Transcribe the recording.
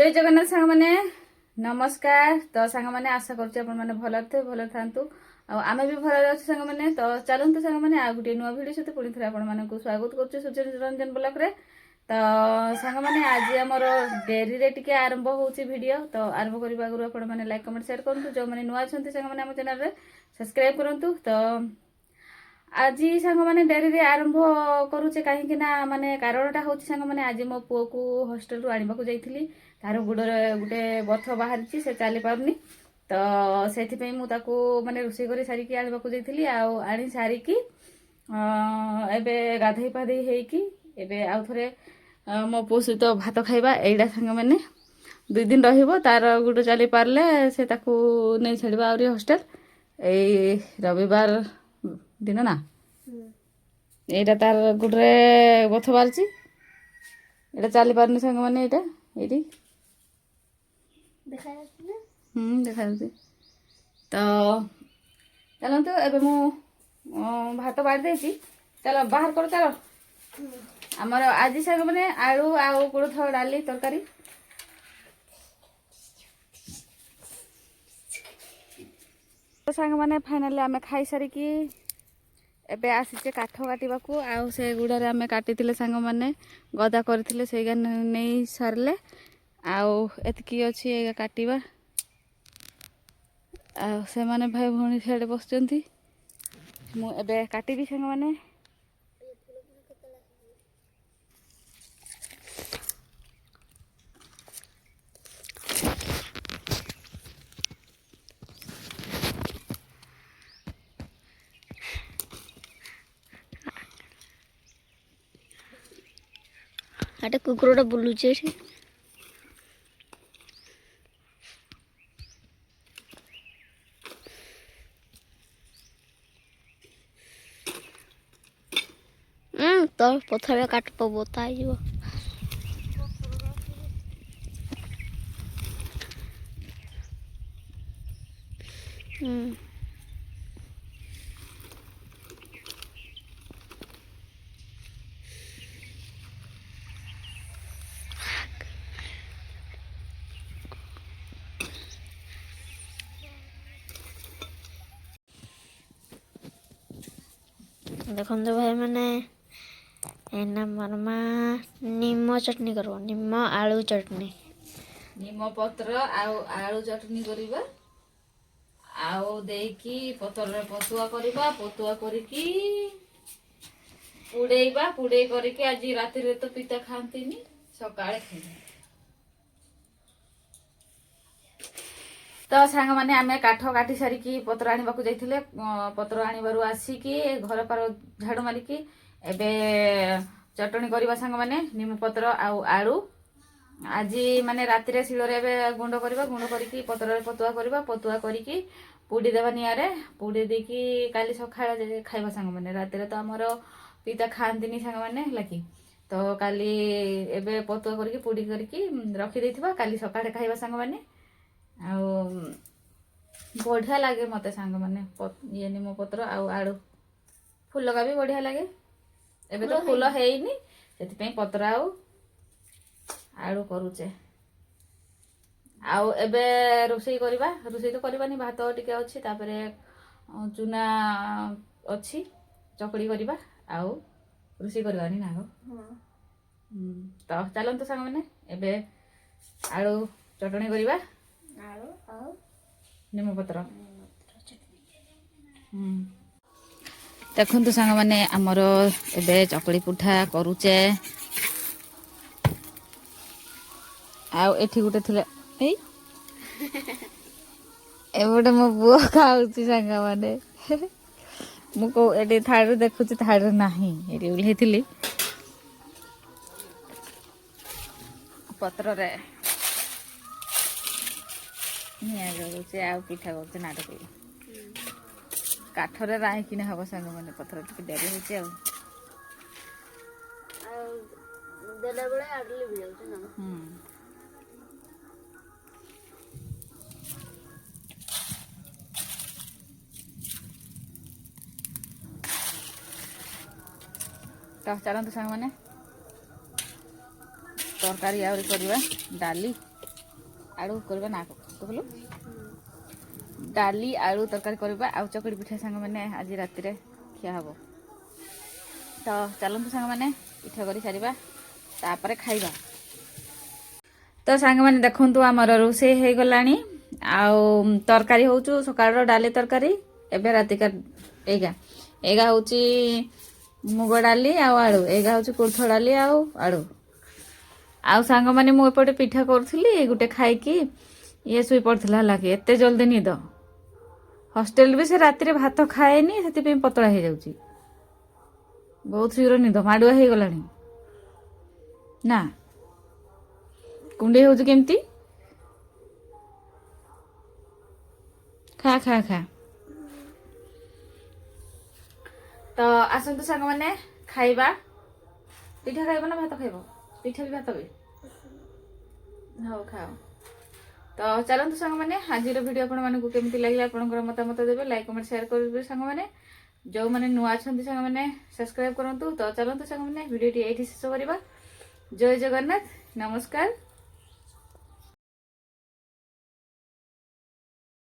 जय जगन्नाथ सांग माने नमस्कार। तो सांग माने आशा करछि आपण माने भल थांतु आमे भी भल अछि सांग माने। तो चलंतु सांग माने आ गुटे नुवा वीडियो सते पुणी थरा आपण माने को स्वागत करछि सूर्य रंजन ब्लॉग रे। तो सांग माने आज हमर डेरी रे टिके आरंभ होछि वीडियो। तो आरंभ करबा गुरु आपण माने लाइक कमेंट शेयर करंतु जो माने नुवा छंती सांग माने हम चैनल रे सब्सक्राइब करंतु। तो आज सांग माने डेरी रे आरंभ करूचे कहीं ना माने कारणटा होछि सांग माने आज मो पुओ को हॉस्टल रु आनिबा को जाईथिली तार गुडर गुटे बथ बाहरी से चली पारनी। तो सेठी पे मु ताको माने रोषे करी सारी की आनिबा को जाईथिली आनी सारी की एबे गाधई पाधई हेकी एबे आउ थरे मो पुओ सहित भात खाइबा एडा सांग माने 2 दिन रहिबो तार गुडो चली पारले से ताको नै छडबा आउरी हॉस्टल ए रविवार दिन ना एटा तार गुडरे बथ बारची एटा चली पारनी सांग माने एटा एटी देखा जाଉଛି तो चलते एबे मु भात बाड़ी देছি चलो बाहर कर चलो आमर आज सांग माने आलू आउ कोळथ डाली तरकारी तो सांग माने फाइनली आमे खाई सारी की एबे आसीचे काठ काटिबा को आउ से गुडारे आमे काटितिले सांग माने गदा करथिले सेगा नै सारले आउ एतकी अछि एगा काटिबा आ से माने भाई भौणी छेड़े बसचंती मु एबे काटिबी संग माने आटे कुकुरटा बुलुचे एठी तो पथर काट पबता आइबो देखो भाई मैंने एना मरमा निम्म चटनी करबो निम्म आलू चटनी निम पत्र आउ आलू चटनी करिबा आउ देकी पत्र रे पतुआ करिबा पतुआ करिकी पुडेइबा पुडेइ करिकी आज राति रे तो पिता खांतीनी सकाळे खाइबा। तो सांग माने आमे काठ काटी सारी की पत्र आनिबा को जाइथिले पत्र आनिबारु आसी की घर पार झाड़ू मारी की एबे चटनी करबा सांग माने निम पत्र आउ आलू आज माने राति रे शिलो रे एबे गुंड करबा गुंड करिकी पत्र रे पतुआ करबा पतुआ करिकी पुडी देबा नियारे पुडी देकी काली सखाळे खाइबा सांग माने राति रे तो हमर पिता खांतीनी सांग माने लाकी तो काली एबे पतुआ करिकी पुडी करिकी रखी देथिबा काली सखाळे खाइबा सांग माने आ बढ़िया लगे मते सांग माने ये निम पत्र आउ आलू फूल लगा भी बढ़िया लगे एबे तो फूल हेइनी सेति पे पत्र आउ आलू करूचे आउ एबे रोसई करबा रोसई तो करबानी भात टिके अछि तापरे चुना अछि चकड़ी करबा आउ रोसई करबानी ना हो तो चलन तो सांग माने एबे आलू चटनी करबा आलू आउ निम पत्र देखु सांग माने आमर एबे चकड़ी पुठा करूचे आउ एठी गुटे थिले ए एबोटे मो बुआ खाउची सांग माने मु को एडी थाड़ देखुची थाड़ नाही एडी उल्हेथिली पत्र रे निया गरुचे आउ पिठा करते नाटक काठरे राही किने हबो सांग माने पत्र टिके डेरी होचे आउ देला बेले आडली भी जाउछ ना तो चलते सांग माने तरकारी आउरी करबा डाली ଆଳୁ କରିବା ନା କହିଲୁ ଡାଲି ଆଳୁ ତରକାରୀ କରିବା ଆଉ ଚକୁଳି ପିଠା ସାଙ୍ଗମାନେ ଆଜି ରାତିରେ ଖିଆ ହେବ। ତ ଚାଲନ୍ତୁ ସାଙ୍ଗମାନେ ପିଠା କରି ସାରିବା ତାପରେ ଖାଇବା। ତ ସାଙ୍ଗମାନେ ଦେଖନ୍ତୁ ଆମର ରୋଷେଇ ହେଇଗଲାଣି ଆଉ ତରକାରୀ ହେଉଛୁ ସକାଳର ଡାଲି ତରକାରୀ। ଏବେ ରାତିକା ଏଇଗା ହେଉଛି ମୁଗ ଡାଲି ଆଉ ଆଳୁ, ଏଇଗା ହେଉଛି କୋଳଥ ଡାଲି ଆଉ ଆଳୁ। ଆଉ ସାଙ୍ଗମାନେ ମୁଁ ଏପଟେ ପିଠା କରୁଥିଲି ଗୋଟେ ଖାଇକି ଇଏ ଶୋଇ ପଡ଼ିଥିଲା ହେଲା କି ଏତେ ଜଲ୍ଦି ନିଦ। ହଷ୍ଟେଲ ବି ସେ ରାତିରେ ଭାତ ଖାଏନି ସେଥିପାଇଁ ପତଳା ହେଇଯାଉଛି। ବହୁତ ଶୀଘ୍ର ନିଦ ମାଡ଼ୁଆ ହେଇଗଲାଣି ନା କୁଣ୍ଡେଇ ହେଉଛି କେମିତି ଖା ଖା ଖା। ତ ଆସନ୍ତୁ ସାଙ୍ଗମାନେ ଖାଇବା। ପିଠା ଖାଇବ ନା ଭାତ ଖାଇବ? ପିଠା ବି ଭାତ ବି ହଉ ଖାଅ। ତ ଚାଲନ୍ତୁ ସାଙ୍ଗମାନେ ଆଜିର ଭିଡ଼ିଓ ଆପଣମାନଙ୍କୁ କେମିତି ଲାଗିଲା ଆପଣଙ୍କର ମତାମତ ଦେବେ, ଲାଇକ୍ କମେଣ୍ଟ ସେୟାର କରିବେ ସାଙ୍ଗମାନେ। ଯେଉଁମାନେ ନୂଆ ଅଛନ୍ତି ସାଙ୍ଗମାନେ ସବସ୍କ୍ରାଇବ୍ କରନ୍ତୁ। ତ ଚାଲନ୍ତୁ ସାଙ୍ଗମାନେ ଭିଡ଼ିଓଟି ଏଇଠି ଶେଷ କରିବା। ଜୟ ଜଗନ୍ନାଥ, ନମସ୍କାର।